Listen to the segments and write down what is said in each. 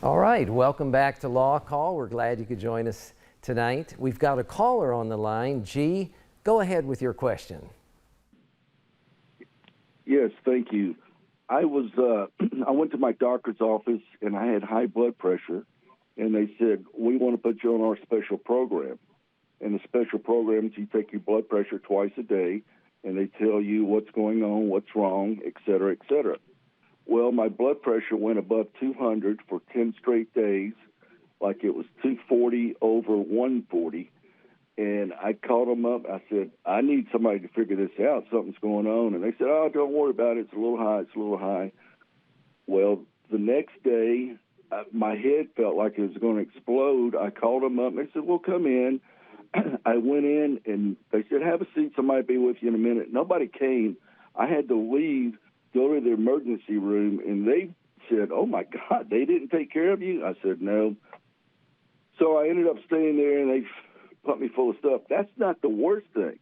All right, welcome back to Law Call. We're glad you could join us tonight. We've got a caller on the line. G, go ahead with your question. Yes, thank you. I went to my doctor's office and I had high blood pressure, and they said, we want to put you on our special program. And the special program is you take your blood pressure twice a day, and they tell you what's going on, what's wrong, et cetera, et cetera. Well, my blood pressure went above 200 for 10 straight days, like it was 240 over 140. And I called them up. I said, I need somebody to figure this out. Something's going on. And they said, oh, don't worry about it. It's a little high. It's a little high. Well, the next day, my head felt like it was going to explode. I called them up. And they said, well, come in. I went in, and they said, have a seat. Somebody will be with you in a minute. Nobody came. I had to leave, go to the emergency room, and they said, oh, my God, they didn't take care of you? I said, no. So I ended up staying there, and they put me full of stuff. That's not the worst thing.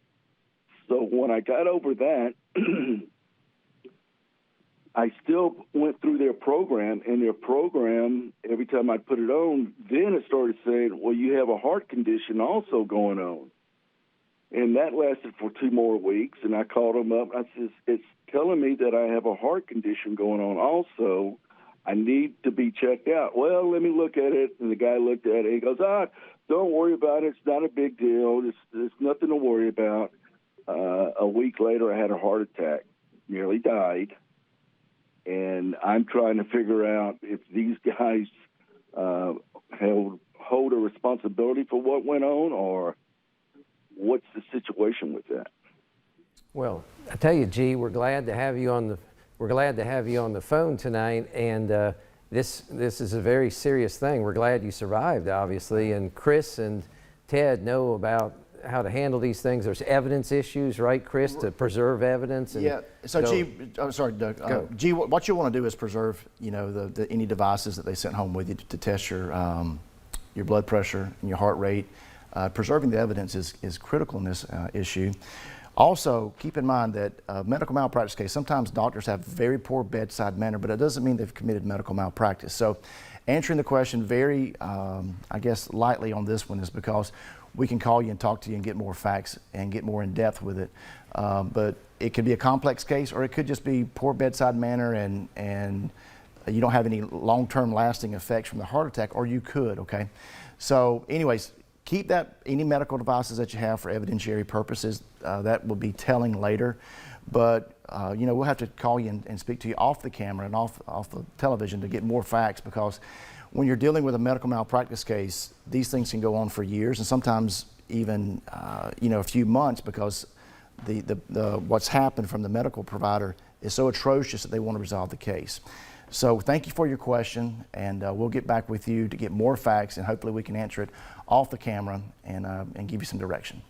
So when I got over that, I still went through their program, and their program, every time I put it on, then it started saying, well, you have a heart condition also going on. And that lasted for 2 more weeks, and I called them up. I said, it's telling me that I have a heart condition going on also. I need to be checked out. Well, let me look at it. And the guy looked at it. He goes, don't worry about it. It's not a big deal. There's nothing to worry about. A week later, I had a heart attack, nearly died. And I'm trying to figure out if these guys hold a responsibility for what went on, or what's the situation with that? Well, I tell you, G, we're glad to have you on the phone tonight, and this is a very serious thing. We're glad you survived, obviously, and Chris and Ted know about how to handle these things. There's evidence issues, right, Chris, to preserve evidence? And yeah. So, G, I'm sorry, Doug. G, what you want to do is preserve, any devices that they sent home with you to test your blood pressure and your heart rate. Preserving the evidence is critical in this issue. Also, keep in mind that medical malpractice case, sometimes doctors have very poor bedside manner, but it doesn't mean they've committed medical malpractice. So answering the question very, I guess, lightly on this one is because we can call you and talk to you and get more facts and get more in depth with it. But it could be a complex case, or it could just be poor bedside manner and you don't have any long-term lasting effects from the heart attack, or you could, okay? So anyways, keep any medical devices that you have for evidentiary purposes. That will be telling later. But, we'll have to call you and speak to you off the camera and off the television to get more facts, because when you're dealing with a medical malpractice case, these things can go on for years and sometimes even, a few months, because what's happened from the medical provider is so atrocious that they want to resolve the case. So thank you for your question, and we'll get back with you to get more facts, and hopefully we can answer it off the camera and give you some direction.